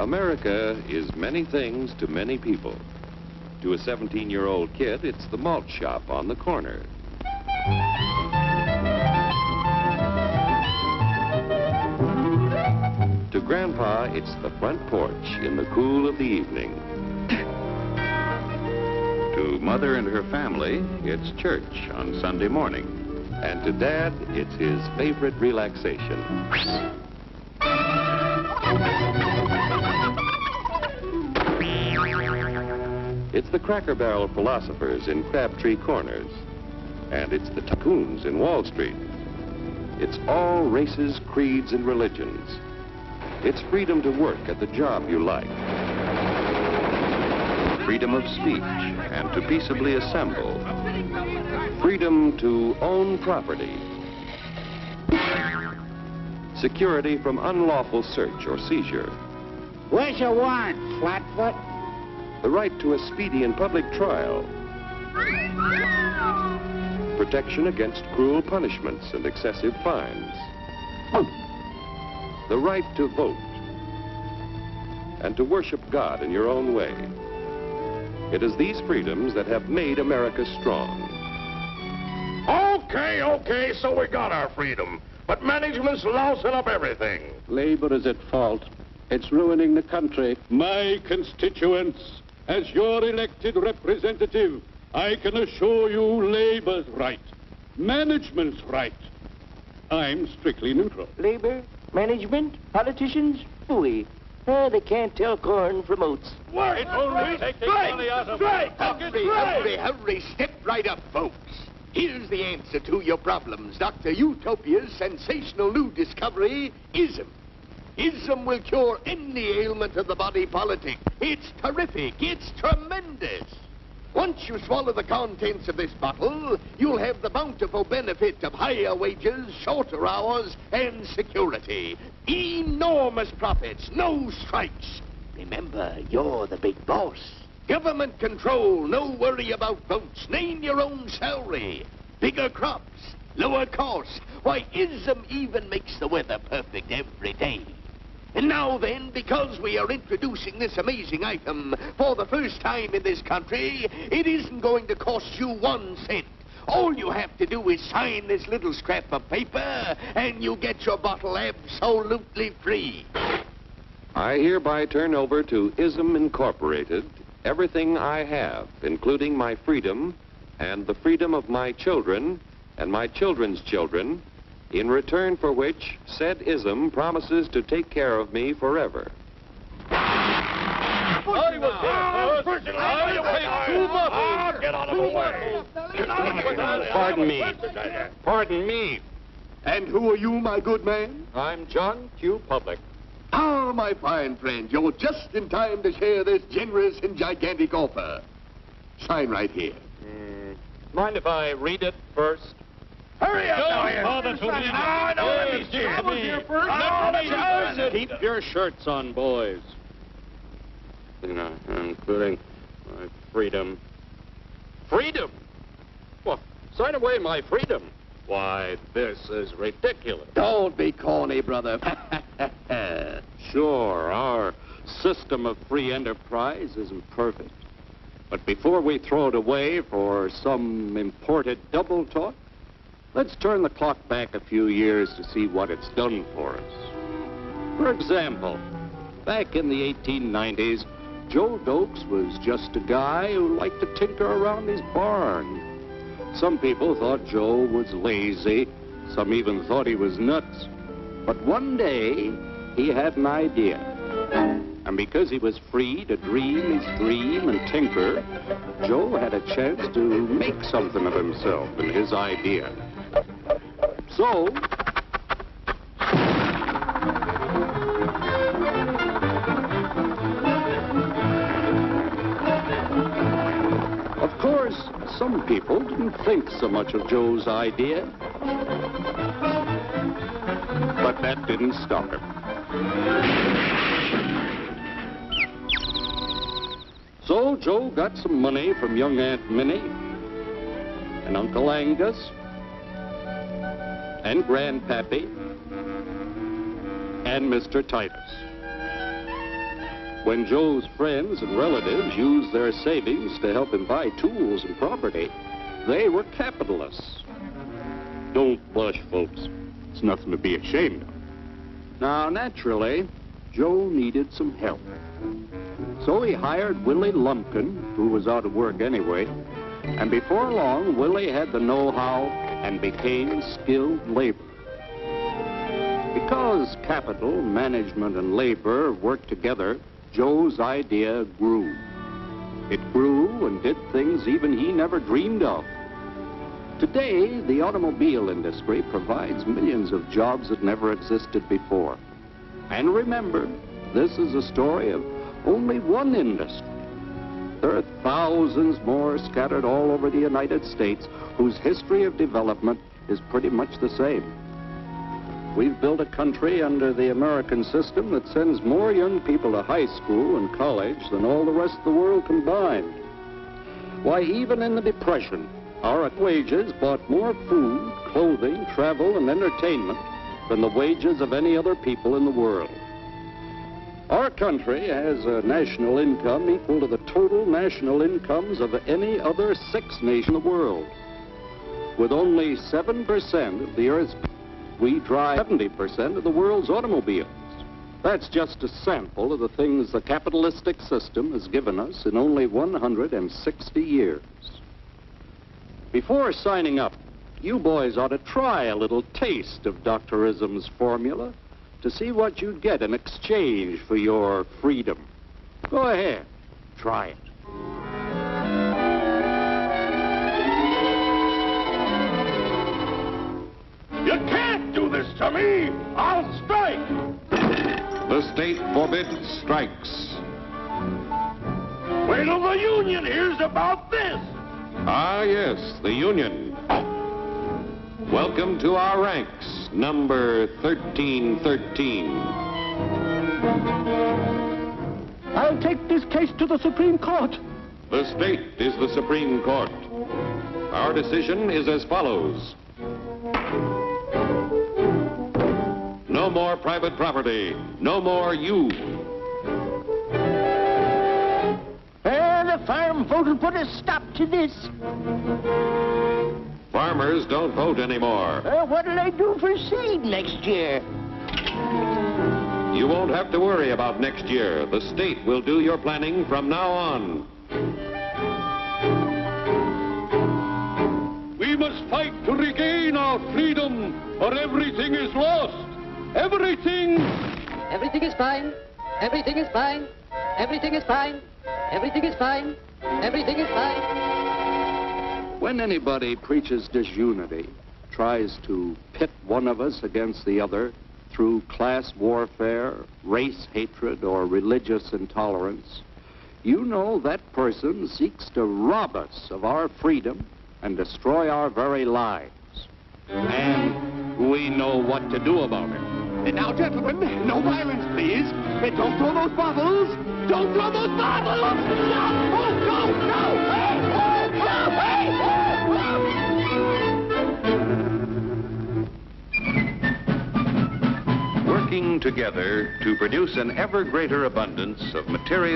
America is many things to many people. To a 17-year-old kid, it's the malt shop on the corner. To Grandpa, it's the front porch in the cool of the evening. To Mother and her family, it's church on Sunday morning. And to Dad, it's his favorite relaxation. It's the Cracker Barrel philosophers in Crabtree Corners. And it's the tycoons in Wall Street. It's all races, creeds, and religions. It's freedom to work at the job you like. Freedom of speech and to peaceably assemble. Freedom to own property. Security from unlawful search or seizure. Where's your warrant, Flatfoot? The right to a speedy and public trial. Protection against cruel punishments and excessive fines. The right to vote. And to worship God in your own way. It is these freedoms that have made America strong. Okay, so we got our freedom. But management's lousing up everything. Labor is at fault. It's ruining the country. My constituents, as your elected representative, I can assure you Labor's right. Management's right. I'm strictly neutral. Labor, management, politicians, phooey. They can't tell corn from oats. Work! Hurry, step right up, folks. Here's the answer to your problems. Dr. Utopia's sensational new discovery, ISM. ISM will cure any ailment of the body politic. It's terrific. It's tremendous. Once you swallow the contents of this bottle, you'll have the bountiful benefit of higher wages, shorter hours, and security. Enormous profits, no strikes. Remember, you're the big boss. Government control, no worry about votes. Name your own salary. Bigger crops, lower costs. Why, ISM even makes the weather perfect every day. And now then, because we are introducing this amazing item for the first time in this country, it isn't going to cost you 1 cent. All you have to do is sign this little scrap of paper, and you get your bottle absolutely free. I hereby turn over to ISM Incorporated everything I have, including my freedom and the freedom of my children and my children's children, in return for which said ISM promises to take care of me forever. Get out of the way! Pardon me. And who are you, my good man? I'm John Q. Public. Ah, my fine friend, you're just in time to share this generous and gigantic offer. Sign right here. Mind if I read it first? Hurry up, Keep your shirts on, boys. Including my freedom. Freedom? Well, sign away my freedom. Why, this is ridiculous. Don't be corny, brother. Sure, our system of free enterprise isn't perfect. But before we throw it away for some imported double talk, let's turn the clock back a few years to see what it's done for us. For example, back in the 1890s, Joe Dokes was just a guy who liked to tinker around his barn. Some people thought Joe was lazy. Some even thought he was nuts. But one day, he had an idea. And because he was free to dream his dream and tinker, Joe had a chance to make something of himself and his idea. So, of course, some people didn't think so much of Joe's idea. But that didn't stop him. So Joe got some money from young Aunt Minnie and Uncle Angus and Grandpappy and Mr. Titus. When Joe's friends and relatives used their savings to help him buy tools and property, they were capitalists. Don't blush, folks. It's nothing to be ashamed of. Now, naturally, Joe needed some help. So he hired Willie Lumpkin, who was out of work anyway, and before long, Willie had the know-how and became skilled labor. Because capital, management, and labor worked together, Joe's idea grew. It grew and did things even he never dreamed of. Today, the automobile industry provides millions of jobs that never existed before. And remember, this is a story of only one industry. There are thousands more scattered all over the United States whose history of development is pretty much the same. We've built a country under the American system that sends more young people to high school and college than all the rest of the world combined. Why, even in the Depression, our wages bought more food, clothing, travel, and entertainment than the wages of any other people in the world. Our country has a national income equal to the total national incomes of any other 6 nations in the world. With only 7% of the Earth's people, we drive 70% of the world's automobiles. That's just a sample of the things the capitalistic system has given us in only 160 years. Before signing up, you boys ought to try a little taste of Dr. Ism's formula to see what you'd get in exchange for your freedom. Go ahead, try it. You can't do this to me! I'll strike! The state forbids strikes. Wait till the union hears about this! Ah, yes, the Union. Welcome to our ranks, number 1313. I'll take this case to the Supreme Court. The state is the Supreme Court. Our decision is as follows. No more private property. No more you. The farm vote will put a stop to this. Farmers don't vote anymore. What'll I do for seed next year? You won't have to worry about next year. The state will do your planning from now on. We must fight to regain our freedom, or everything is lost. Everything! Everything is fine. Everything is fine. Everything is fine. Everything is fine. Everything is fine. When anybody preaches disunity, tries to pit one of us against the other through class warfare, race hatred, or religious intolerance, you know that person seeks to rob us of our freedom and destroy our very lives. And we know what to do about it. And now, gentlemen, no violence, please. Don't throw those bottles. Don't throw those bottles. No! Oh, no! No! Hey! Working together to produce an ever greater abundance of material